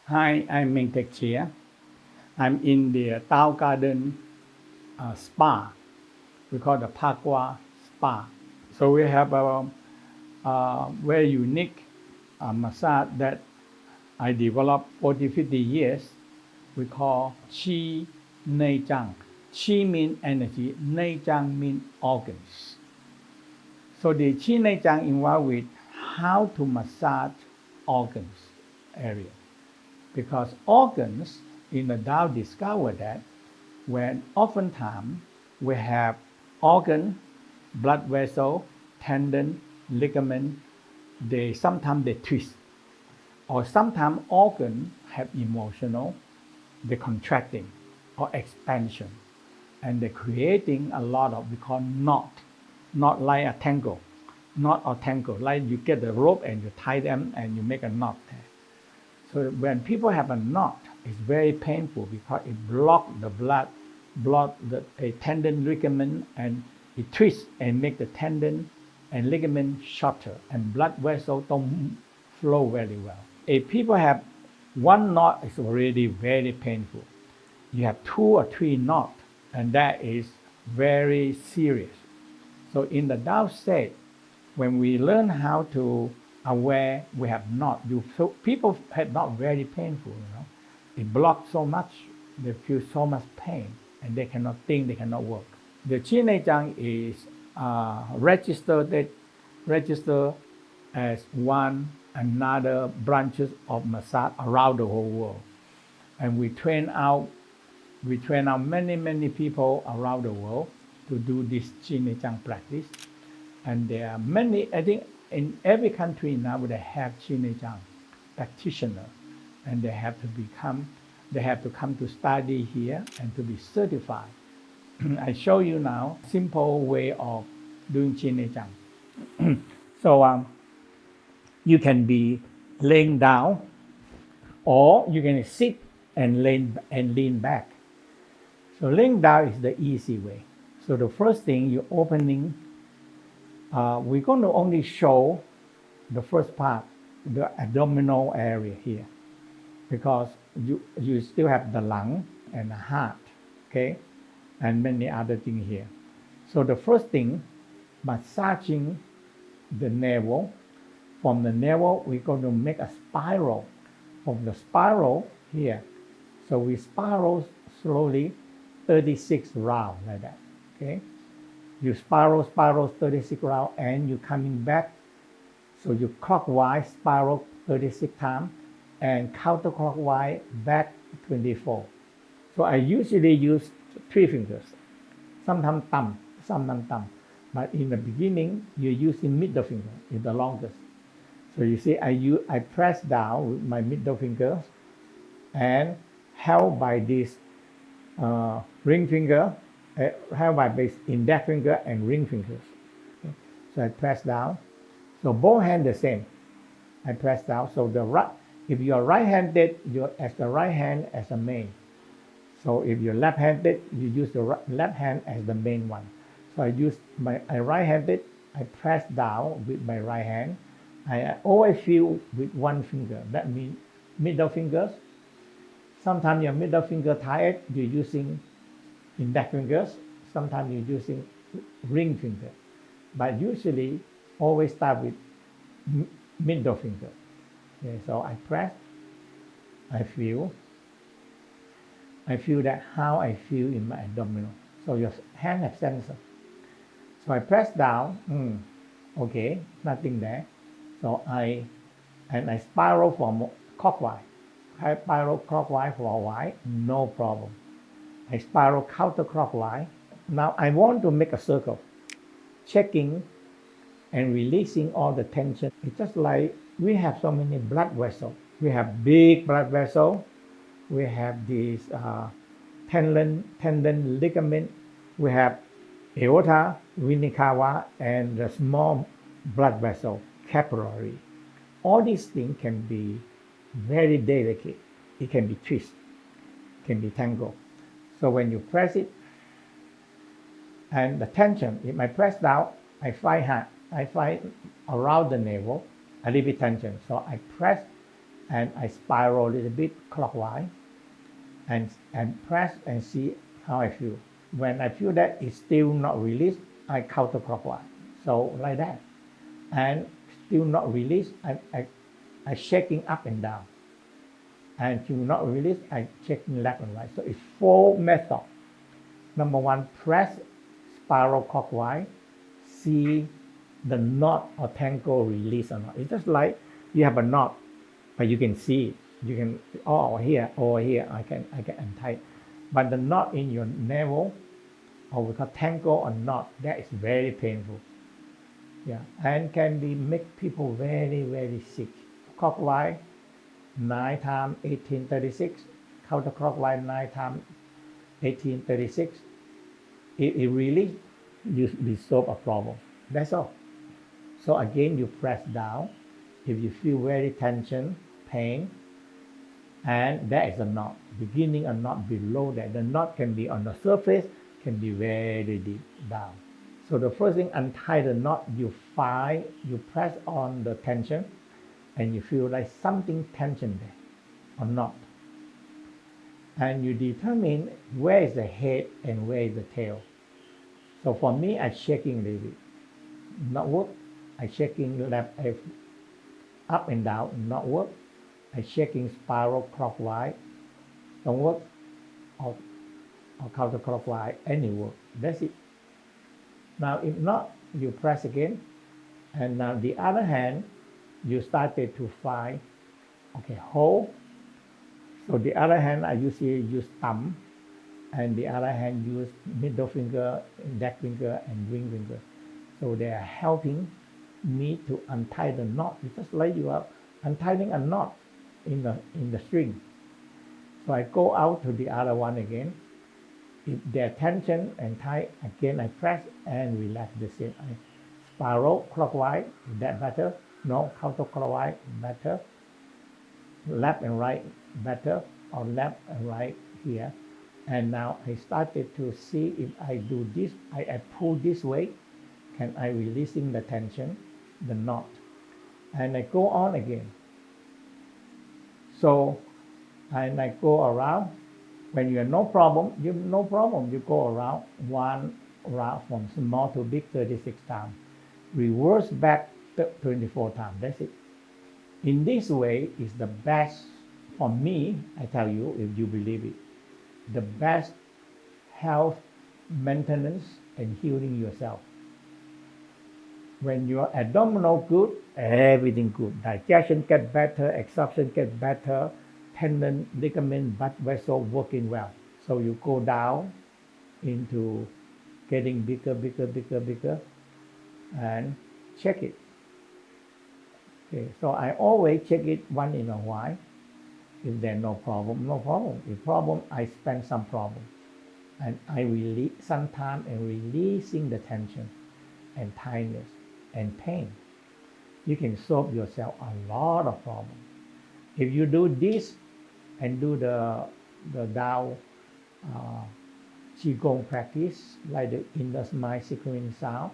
Hi, I'm Mantak Chia. I'm in the Tao Garden Spa. We call the Pakwa Spa. So we have a very unique massage that I developed 40, 50 years. We call Chi Nei Tsang. Chi means energy, Nei Tsang means organs. So the Chi Nei Tsang involved with how to massage organs area. Because organs in the Tao discover that when oftentimes we have organ, blood vessel, tendon, ligament, sometimes they twist, or sometimes organ have emotional, they contracting or expansion, and they're creating a lot of we call knot, not like a tangle, not a tangle, like you get the rope and you tie them and you make a knot there. So when people have a knot, it's very painful because it blocks the blood, a tendon ligament, and it twists and make the tendon and ligament shorter, and blood vessels don't flow very well. If people have one knot, it's already very painful. You have 2 or 3 knots, and that is very serious. So in the Tao state, when we learn how to aware we have not, people have not very painful, It blocks so much, they feel so much pain, and they cannot think, they cannot work. The Chi Nei Tsang is registered as another branches of massage around the whole world, and we train out many people around the world to do this Chi Nei Tsang practice. And there are many, I think in every country now they have Chi Nei Tsang practitioner, and they have to come to study here and to be certified. I show you now simple way of doing Chi Nei Tsang. So you can be laying down, or you can sit and lean back. So laying down is the easy way. So the first thing, you're opening. We're going to only show the first part, the abdominal area here, because you still have the lung and the heart, okay, and many other things here. So the first thing, massaging the navel. From the navel, we're going to make a spiral. From the spiral here, so we spiral slowly 36 rounds like that, okay. You spiral 36 rounds, and you're coming back. So you clockwise spiral 36 times, and counterclockwise back 24. So I usually use 3 fingers, sometimes thumb. But in the beginning, you're using middle finger, is the longest. So you see, I press down with my middle finger and held by this ring finger, held by this index finger and ring fingers. Okay. So I press down. So both hands the same. I press down. So if you're right-handed, you're as the right hand as the main. So if you're left-handed, you use the left hand as the main one. So I right-handed, I press down with my right hand. I always feel with one finger. That means middle fingers. Sometimes your middle finger tired, you're using index fingers. Sometimes you're using ring finger. But usually, always start with middle finger. Okay, so I press, I feel that how I feel in my abdominal. So your hand has sensor. So I press down, okay, nothing there. So I spiral from clockwise. I spiral clockwise for a while, no problem. I spiral counterclockwise. Now I want to make a circle, checking and releasing all the tension. It's just like we have so many blood vessels. We have big blood vessel. We have this tendon, ligament. We have aorta, vena cava, and the small blood vessel, capillary. All these things can be very delicate. It can be twisted, can be tangled. So when you press it, and the tension, if I press down, I find around the navel, a little bit tension. So I press and I spiral a little bit clockwise and press and see how I feel. When I feel that it's still not released, I counterclockwise. So like that. And still not released, I shaking up and down. And still not released, I shaking left and right. So it's 4 methods. Number 1, press spiral clockwise, see the knot or tangle release or not. It's just like you have a knot, but you can see it. You can, here, I can untie. But the knot in your navel, or we call tangle or knot, that is very painful. Yeah, and can be make people very, very sick. Clockwise, 9 times 1836, counterclockwise 9 times 1836. It really you solve a problem. That's all. So again, you press down. If you feel very tension, pain, and that is a knot. Beginning a knot below that. The knot can be on the surface, can be very deep down. So the first thing, untie the knot. You press on the tension, and you feel like something tension there, or not. And you determine where is the head and where is the tail. So for me, I shaking a little bit. Not work. I shaking left, up and down, not work. I shaking spiral clockwise, don't work, or counterclockwise, any work. That's it. Now, if not, you press again. And now the other hand, you started to find, okay, hold. So the other hand, I usually use thumb, and the other hand use middle finger, index finger, and ring finger. So they are helping me to untie the knot. It's just like you are untying a knot in the string. So I go out to the other one again. If their tension and tight, again I press and relax the same. I spiral clockwise, is that better? No, counterclockwise, better. Left and right, better, or left and right here. And now I started to see if I do this, I pull this way, can I releasing the tension, the knot. And I go on again. So, and I go around. When you have no problem, you go around one round from small to big 36 times. Reverse back 24 times. That's it. In this way is the best for me, I tell you, if you believe it, the best health maintenance and healing yourself. When your abdominal good, everything good. Digestion get better, absorption get better, tendon, ligament, blood vessel working well. So you go down into getting bigger, and check it. Okay, so I always check it once in a while. If there's no problem, no problem. If problem, I spend some problem. And I release sometimes and releasing the tension and tightness and pain. You can solve yourself a lot of problems. If you do this and do the Tao Qigong practice, like the inner mind sequence sound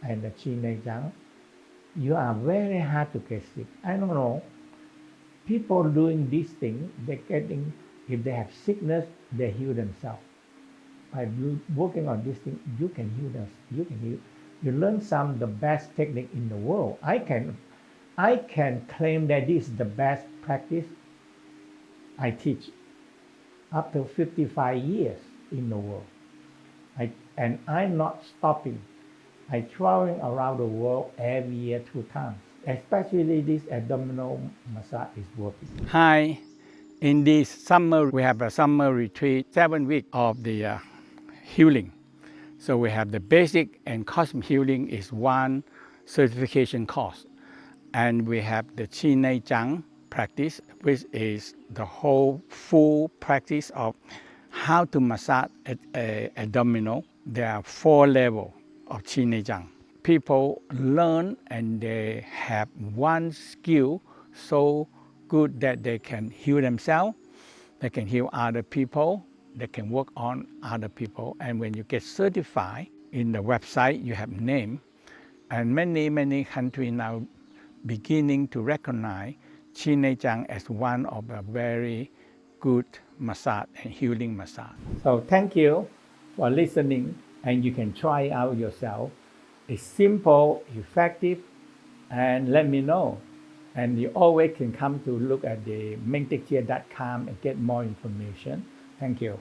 and the Chi Nei Tsang, you are very hard to get sick. I don't know. People doing this thing, they're getting, if they have sickness, they heal themselves. By working on this thing, you can heal them. You can heal. You learn some of the best technique in the world. I can claim that this is the best practice I teach after 55 years in the world. And I'm not stopping. I traveling around the world every year 2 times. Especially this abdominal massage is working. Hi, in this summer we have a summer retreat, 7 weeks of the healing. So we have the basic and cosmic healing is one certification course. And we have the Chi Nei Tsang practice, which is the whole full practice of how to massage abdominal. There are 4 levels of Chi Nei Tsang. People learn and they have one skill so good that they can heal themselves, they can heal other people, they can work on other people. And when you get certified, in the website you have name, and many countries now beginning to recognize Chi Nei Tsang as one of a very good massage and healing massage. So thank you for listening, and you can try out yourself. It's simple, effective, and let me know. And you always can come to look at the mantakchia.com and get more information. Thank you.